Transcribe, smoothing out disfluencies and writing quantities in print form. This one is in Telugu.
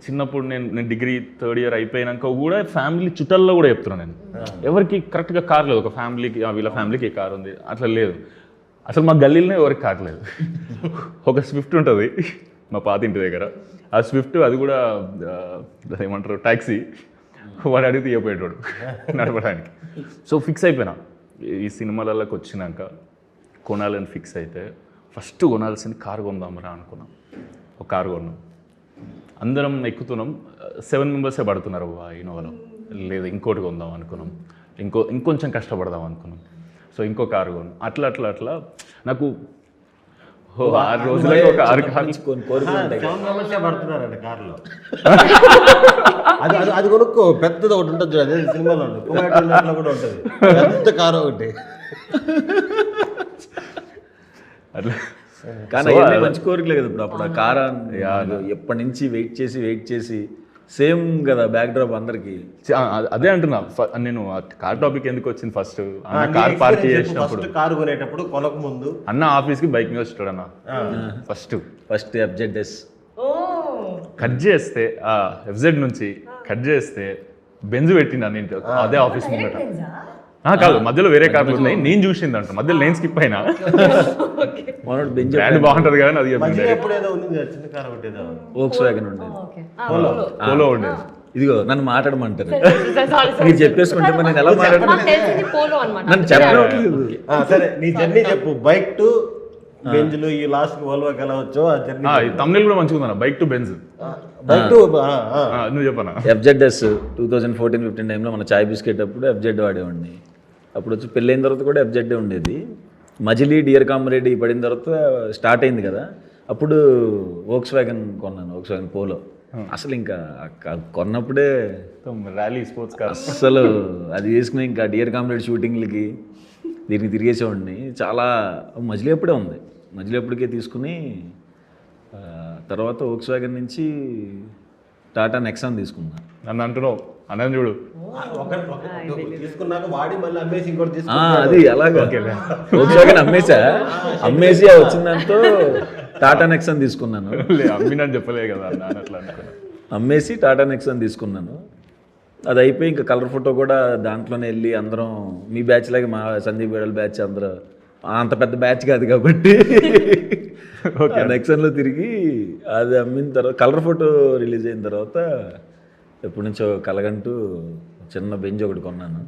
చిన్నప్పుడు నేను డిగ్రీ థర్డ్ ఇయర్ అయిపోయినాక కూడా ఫ్యామిలీ చుట్టాల్లో కూడా చెప్తున్నాను నేను ఎవరికి కరెక్ట్గా కార్ లేదు. ఒక ఫ్యామిలీకి వీళ్ళ ఫ్యామిలీకి కార్ ఉంది అట్లా లేదు. అసలు మా గల్లీలోనే ఎవరికి కార్ లేదు. ఒక స్విఫ్ట్ ఉంటుంది మా పాత ఇంటి దగ్గర. ఆ స్విఫ్ట్ అది కూడా ఏమంటారు ట్యాక్సీ. వాడు అడిగితే ఇవ్వపోయేటోడు నడపడానికి. సో ఫిక్స్ అయిపోయినా ఈ సినిమాలలోకి వచ్చినాక కొనాలని ఫిక్స్ అయితే ఫస్ట్ కొనాల్సింది కారు కొందామరా అనుకున్నాం. ఒక కారు కొన్నాం, అందరం ఎక్కుతున్నాం. 7 మెంబర్సే పడుతున్నారు ఇన్నోవాలో. లేదు ఇంకోటి కొందాం అనుకున్నాం, ఇంకొంచెం కష్టపడదాం అనుకున్నాం. సో ఇంకో కారు కొన్నాం. అట్లా అట్లా అట్లా నాకు 6 రోజులకి ఒక 6 కార్లు పడుతున్నారండి కారులో. అది కొనుక్కో, పెద్దది ఒకటి ఉంటుంది అదే సినిమాలో కూడా ఉంటుంది పెద్ద కారు ఒకటి. అట్లా కానీ మంచి కోరికలే కదా. ఇప్పుడు అప్పుడు ఆ కారా ఎప్పటి నుంచి వెయిట్ చేసి సేమ్ కదా బ్యాక్ డ్రాప్ అందరికి. అదే అంటున్నా నేను కార్ టాపిక్ ఎందుకు వచ్చింది. ఫస్ట్ అన్న కార్ పార్క్ చేసినప్పుడు కారు కొనేటప్పుడు కొనక ముందు అన్న ఆఫీస్కి బైక్ మీద వచ్చాడు అన్న. ఫస్ట్ FZS కట్ చేస్తే FZ నుంచి కట్ చేస్తే బెంజ్ పెట్టిండు అన్న అదే ఆఫీస్ ముందట. కాదు మధ్యలో వేరే కార్లు ఉన్నాయి, నేను చూసింది అంట. మధ్యలో నేను స్కిప్ అయినా. బ్రాండ్ బాగుంటది కదా అది Volkswagen ఉండేది, పోలో ఉండేది. ఇదిగో నన్ను మాట్లాడమంటారు. మీరు చెప్పేసుకుంటే మరి నేను ఎలా మాట్లాడతాను? నన్ను చెప్పలేదు. సరే నీ జర్నీ చెప్పు. బైక్ టు బెంజ్లు ఈ లాస్ట్ కి వోల్వోకి ఎలా వచ్చో ఆ జర్నీ. తమిళ కూడా మంచిగా ఉందన్న, bike to Benz. Bike to నువ్వు చెప్పనా. FZS 2014-15 టైంలో మన చాయ్ బిస్కెట్ అప్పుడు FZ వాడేవాడిని. అప్పుడు వచ్చి పెళ్ళైన తర్వాత కూడా FZ ఉండేది. మజిలీ డియర్ కామ్రేడ్ పడిన తర్వాత స్టార్ట్ అయింది కదా, అప్పుడు Volkswagen కొన్నాను, Volkswagen పోలో. అసలు ఇంకా కొన్నప్పుడే ర్యాలీ స్పోర్ట్స్ కార్ అసలు అది వేసుకుని ఇంకా డియర్ కామ్రేడ్ షూటింగ్లకి దీనికి తిరిగేసేవాడిని. చాలా మజిలీ అప్పుడే ఉంది, మజిలీ అప్పటికే తీసుకుని తర్వాత Volkswagen నుంచి టాటా నెక్సాన్ తీసుకున్నా. నన్ను అంటున్నావు అన్న చూడు, తీసుకున్నాక వాడి మళ్ళీ అమ్మేసి ఇంకోటి అది అలాగే Volkswagen అమ్మేసి వచ్చిన దాంతో టాటా నెక్సాన్ తీసుకున్నాను. అమ్మినని చెప్పలే కదా అన్న, అట్లా అనుకున్నా. అమ్మేసి టాటా నెక్సాన్ తీసుకున్నాను. అది అయిపోయి ఇంకా కలర్ ఫోటో కూడా దాంట్లోనే వెళ్ళి అందరం మీ బ్యాచ్ లాగే మా సందీప్ వేడల బ్యాచ్ అందరూ అంత పెద్ద బ్యాచ్ కాదు కాబట్టి నెక్సాన్లో తిరిగి అది అమ్మిన తర్వాత కలర్ ఫోటో రిలీజ్ అయిన తర్వాత ఎప్పటి నుంచో కలగంటూ చిన్న బెంజ్ ఒకటి కొన్నాను.